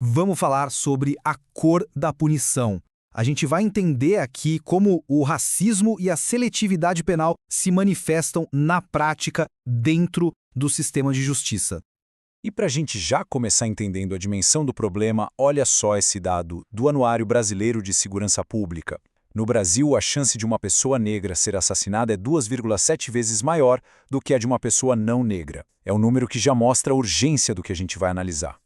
Vamos falar sobre a cor da punição. A gente vai entender aqui como o racismo e a seletividade penal se manifestam na prática dentro do sistema de justiça. E para a gente já começar entendendo a dimensão do problema, olha só esse dado do Anuário Brasileiro de Segurança Pública. No Brasil, a chance de uma pessoa negra ser assassinada é 2,7 vezes maior do que a de uma pessoa não negra. É um número que já mostra a urgência do que a gente vai analisar.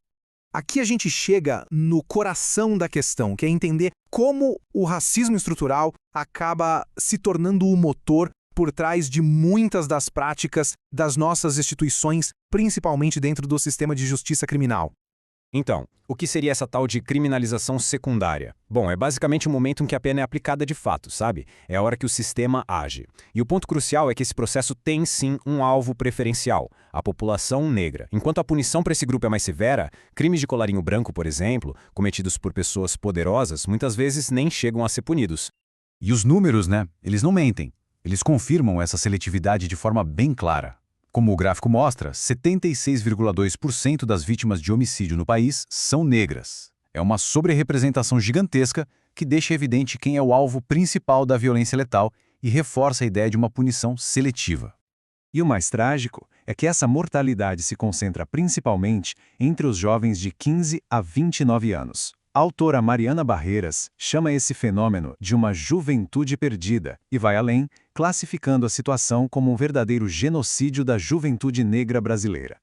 Aqui a gente chega no coração da questão, que é entender como o racismo estrutural acaba se tornando o motor por trás de muitas das práticas das nossas instituições, principalmente dentro do sistema de justiça criminal. Então, o que seria essa tal de criminalização secundária? Bom, é basicamente o momento em que a pena é aplicada de fato, sabe? É a hora que o sistema age. E o ponto crucial é que esse processo tem sim um alvo preferencial, a população negra. Enquanto a punição para esse grupo é mais severa, crimes de colarinho branco, por exemplo, cometidos por pessoas poderosas, muitas vezes nem chegam a ser punidos. E os números, né? Eles não mentem. Eles confirmam essa seletividade de forma bem clara. Como o gráfico mostra, 76,2% das vítimas de homicídio no país são negras. É uma sobre-representação gigantesca que deixa evidente quem é o alvo principal da violência letal e reforça a ideia de uma punição seletiva. E o mais trágico é que essa mortalidade se concentra principalmente entre os jovens de 15 a 29 anos. A autora Mariana Barreiras chama esse fenômeno de uma juventude perdida e vai além, classificando a situação como um verdadeiro genocídio da juventude negra brasileira.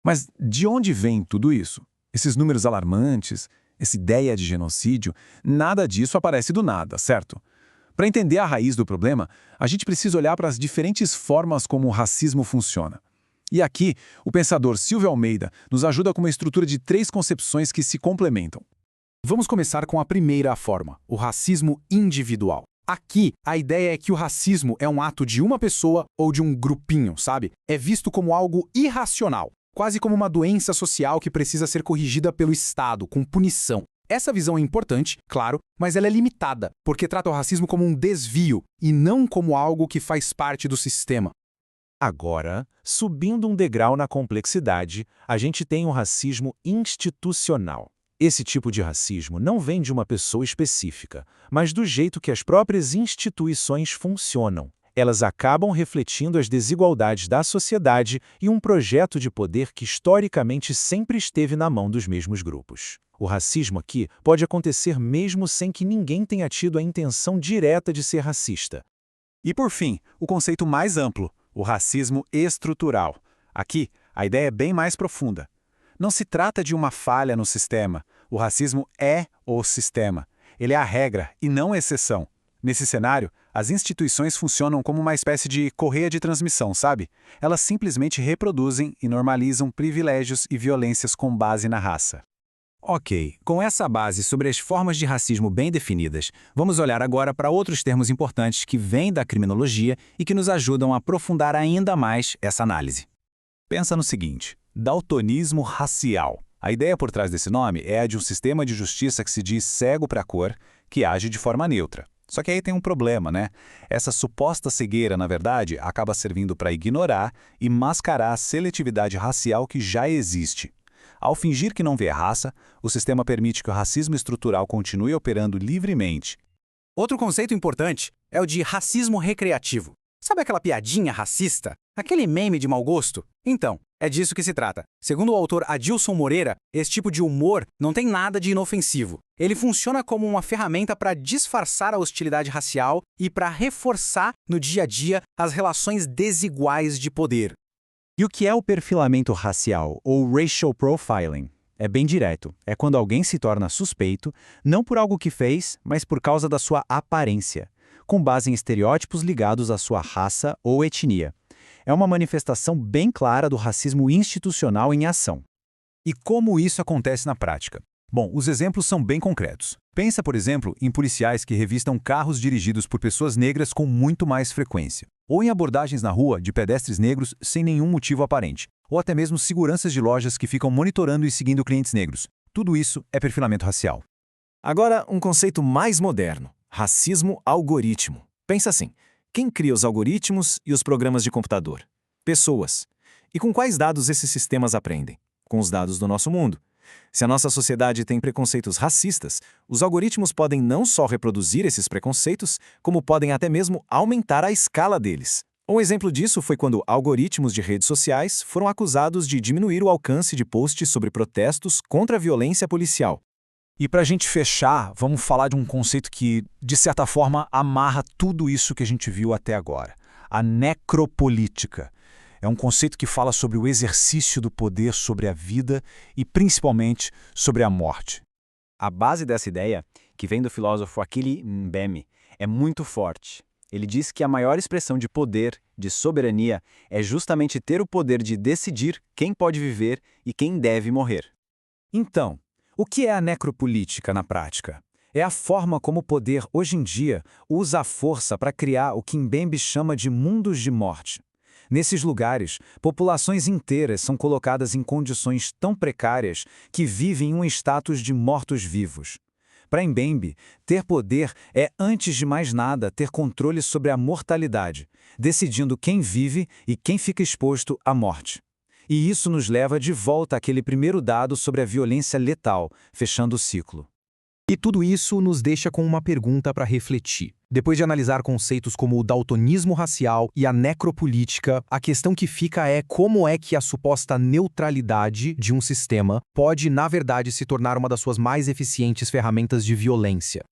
Mas de onde vem tudo isso? Esses números alarmantes, essa ideia de genocídio, nada disso aparece do nada, certo? Para entender a raiz do problema, a gente precisa olhar para as diferentes formas como o racismo funciona. E aqui, o pensador Silvio Almeida nos ajuda com uma estrutura de 3 concepções que se complementam. Vamos começar com a primeira forma, o racismo individual. Aqui, a ideia é que o racismo é um ato de uma pessoa ou de um grupinho, sabe? É visto como algo irracional, quase como uma doença social que precisa ser corrigida pelo Estado, com punição. Essa visão é importante, claro, mas ela é limitada, porque trata o racismo como um desvio e não como algo que faz parte do sistema. Agora, subindo um degrau na complexidade, a gente tem o racismo institucional. Esse tipo de racismo não vem de uma pessoa específica, mas do jeito que as próprias instituições funcionam. Elas acabam refletindo as desigualdades da sociedade e um projeto de poder que historicamente sempre esteve na mão dos mesmos grupos. O racismo aqui pode acontecer mesmo sem que ninguém tenha tido a intenção direta de ser racista. E por fim, o conceito mais amplo, o racismo estrutural. Aqui, a ideia é bem mais profunda. Não se trata de uma falha no sistema. O racismo é o sistema. Ele é a regra e não a exceção. Nesse cenário, as instituições funcionam como uma espécie de correia de transmissão, sabe? Elas simplesmente reproduzem e normalizam privilégios e violências com base na raça. Ok, com essa base sobre as formas de racismo bem definidas, vamos olhar agora para outros termos importantes que vêm da criminologia e que nos ajudam a aprofundar ainda mais essa análise. Pensa no seguinte: daltonismo racial. A ideia por trás desse nome é a de um sistema de justiça que se diz cego para a cor, que age de forma neutra. Só que aí tem um problema, né? Essa suposta cegueira, na verdade, acaba servindo para ignorar e mascarar a seletividade racial que já existe. Ao fingir que não vê raça, o sistema permite que o racismo estrutural continue operando livremente. Outro conceito importante é o de racismo recreativo. Sabe aquela piadinha racista? Aquele meme de mau gosto? Então, é disso que se trata. Segundo o autor Adilson Moreira, esse tipo de humor não tem nada de inofensivo. Ele funciona como uma ferramenta para disfarçar a hostilidade racial e para reforçar no dia a dia as relações desiguais de poder. E o que é o perfilamento racial, ou racial profiling? É bem direto. É quando alguém se torna suspeito, não por algo que fez, mas por causa da sua aparência, com base em estereótipos ligados à sua raça ou etnia. É uma manifestação bem clara do racismo institucional em ação. E como isso acontece na prática? Bom, os exemplos são bem concretos. Pensa, por exemplo, em policiais que revistam carros dirigidos por pessoas negras com muito mais frequência, ou em abordagens na rua de pedestres negros sem nenhum motivo aparente, ou até mesmo seguranças de lojas que ficam monitorando e seguindo clientes negros. Tudo isso é perfilamento racial. Agora, um conceito mais moderno: racismo algoritmo. Pensa assim: quem cria os algoritmos e os programas de computador? Pessoas. E com quais dados esses sistemas aprendem? Com os dados do nosso mundo. Se a nossa sociedade tem preconceitos racistas, os algoritmos podem não só reproduzir esses preconceitos, como podem até mesmo aumentar a escala deles. Um exemplo disso foi quando algoritmos de redes sociais foram acusados de diminuir o alcance de posts sobre protestos contra a violência policial. E para a gente fechar, vamos falar de um conceito que, de certa forma, amarra tudo isso que a gente viu até agora. A necropolítica. É um conceito que fala sobre o exercício do poder sobre a vida e, principalmente, sobre a morte. A base dessa ideia, que vem do filósofo Achille Mbembe, é muito forte. Ele diz que a maior expressão de poder, de soberania, é justamente ter o poder de decidir quem pode viver e quem deve morrer. Então, o que é a necropolítica na prática? É a forma como o poder, hoje em dia, usa a força para criar o que Mbembe chama de mundos de morte. Nesses lugares, populações inteiras são colocadas em condições tão precárias que vivem em um status de mortos-vivos. Para Mbembe, ter poder é, antes de mais nada, ter controle sobre a mortalidade, decidindo quem vive e quem fica exposto à morte. E isso nos leva de volta àquele primeiro dado sobre a violência letal, fechando o ciclo. E tudo isso nos deixa com uma pergunta para refletir. Depois de analisar conceitos como o daltonismo racial e a necropolítica, a questão que fica é como é que a suposta neutralidade de um sistema pode, na verdade, se tornar uma das suas mais eficientes ferramentas de violência.